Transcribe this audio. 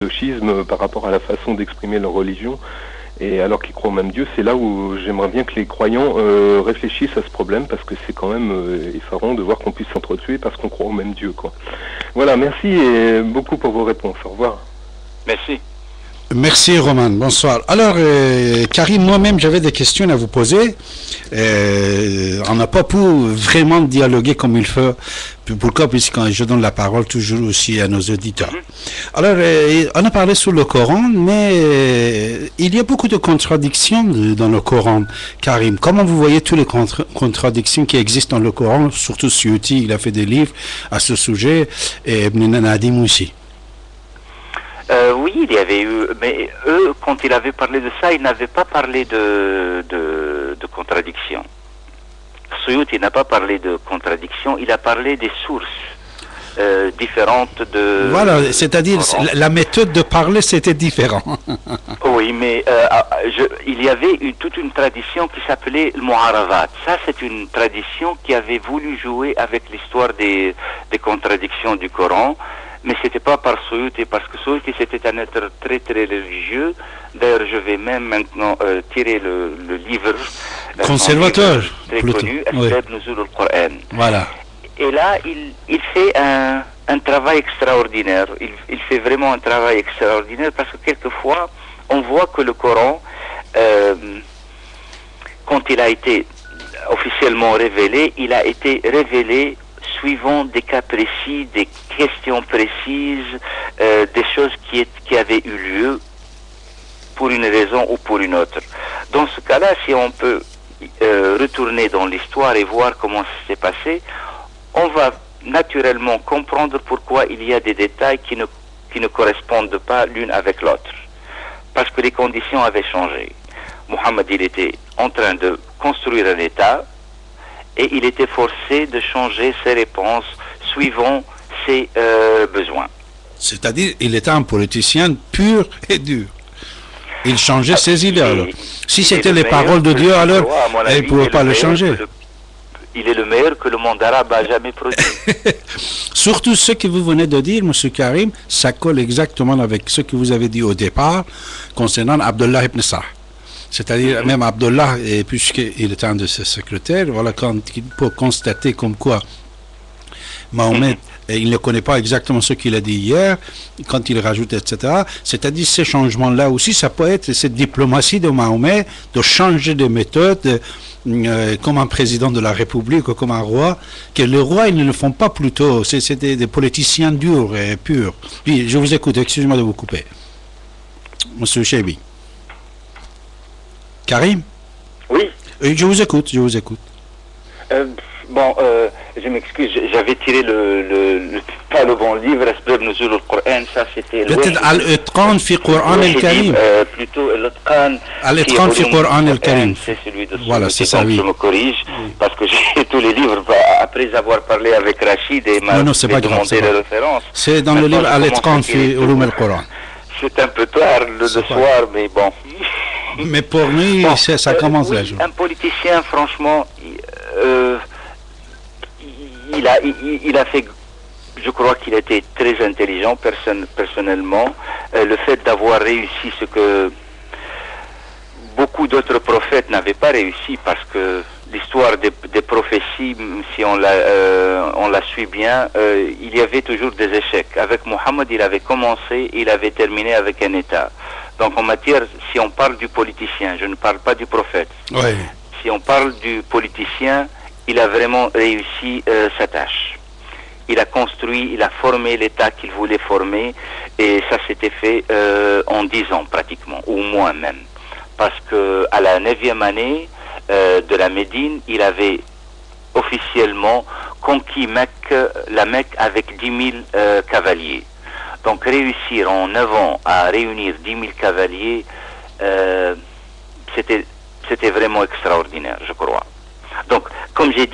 schisme par rapport à la façon d'exprimer leur religion. Et alors qu'ils croient au même Dieu, c'est là où j'aimerais bien que les croyants réfléchissent à ce problème, parce que c'est quand même effarant de voir qu'on puisse s'entretuer parce qu'on croit au même Dieu, quoi. Voilà, merci et beaucoup pour vos réponses. Au revoir. Merci. Merci Roman, bonsoir. Alors Karim, moi-même j'avais des questions à vous poser. On n'a pas pu vraiment dialoguer comme il faut. Pourquoi? Puisque je donne la parole toujours aussi à nos auditeurs. Alors on a parlé sur le Coran, mais il y a beaucoup de contradictions dans le Coran. Karim, comment vous voyez toutes les contradictions qui existent dans le Coran? Surtout Suyuti, il a fait des livres à ce sujet, et Ibn Nadim aussi. Oui, il y avait eu, mais eux, quand ils avaient parlé de ça, ils n'avaient pas parlé de contradiction. Suyuti n'a pas parlé de contradiction, il a parlé des sources différentes de... Voilà, c'est-à-dire la méthode de parler, c'était différent. Oui, mais il y avait toute une tradition qui s'appelait le Mu'aravat. Ça, c'est une tradition qui avait voulu jouer avec l'histoire des contradictions du Coran. Mais c'était pas par Suyuti, parce que Suyuti c'était un être très très religieux. D'ailleurs, je vais même maintenant tirer le livre conservateur, très connu, Asbab Nuzul al-Qur'an. Voilà. Et là, il fait un travail extraordinaire. Il fait vraiment un travail extraordinaire, parce que quelquefois, on voit que le Coran, quand il a été officiellement révélé, il a été révélé suivant des cas précis, des questions précises, des choses qui avaient eu lieu pour une raison ou pour une autre. Dans ce cas-là, si on peut retourner dans l'histoire et voir comment ça s'est passé, on va naturellement comprendre pourquoi il y a des détails qui ne correspondent pas l'une avec l'autre. Parce que les conditions avaient changé. Mohammed, il était en train de construire un État, et il était forcé de changer ses réponses suivant ses besoins. C'est-à-dire, il était un politicien pur et dur. Il changeait ses idées. Alors. Si c'était les paroles de Dieu, alors il ne pouvait pas le changer. Il est le meilleur que le monde arabe a jamais produit. Surtout ce que vous venez de dire, M. Karim, ça colle exactement avec ce que vous avez dit au départ concernant Abdullah ibn Sah. C'est-à-dire, même Abdullah, puisqu'il est un de ses secrétaires, voilà, quand il peut constater comme quoi Mahomet, il ne connaît pas exactement ce qu'il a dit hier, quand il rajoute, etc. C'est-à-dire, ces changements-là aussi, ça peut être cette diplomatie de Mahomet, de changer de méthode, comme un président de la République ou comme un roi, que les rois, ils ne le font pas plutôt. C'est des politiciens durs et purs. Puis, je vous écoute, excusez-moi de vous couper. Monsieur Cheibi. Karim? Oui. Je vous écoute, je vous écoute. Je m'excuse, j'avais tiré pas le bon livre, Asbab Nuzul al-Qur'an, ça c'était... Peut-être Al-Itqan fi Qur'an al-Karim. Plutôt Al-Itqan. Al-Itqan fi Qur'an al-Karim. C'est celui de voilà, c'est ça, oui. Je me corrige, parce que j'ai tous les livres, après avoir parlé avec Rachid et m'a demandé les références. C'est dans le livre Al-Itqan fi Ulum al-Qur'an. C'est un peu tard le soir, mais bon... Mais pour lui, bon, ça commence la journée. Un politicien, franchement, il a fait, je crois qu'il était très intelligent personnellement. Le fait d'avoir réussi ce que beaucoup d'autres prophètes n'avaient pas réussi, parce que l'histoire des prophéties, si on la suit bien, il y avait toujours des échecs. Avec Mohammed, il avait commencé, il avait terminé avec un État. Donc en matière, si on parle du politicien, je ne parle pas du prophète. Oui. Si on parle du politicien, il a vraiment réussi sa tâche. Il a construit, il a formé l'État qu'il voulait former, et ça s'était fait en 10 ans pratiquement, ou moins même. Parce que à la 9e année de la Médine, il avait officiellement conquis la Mecque avec 10 000 cavaliers. Donc réussir en 9 ans à réunir 10 000 cavaliers, c'était vraiment extraordinaire, je crois. Donc, comme j'ai dit,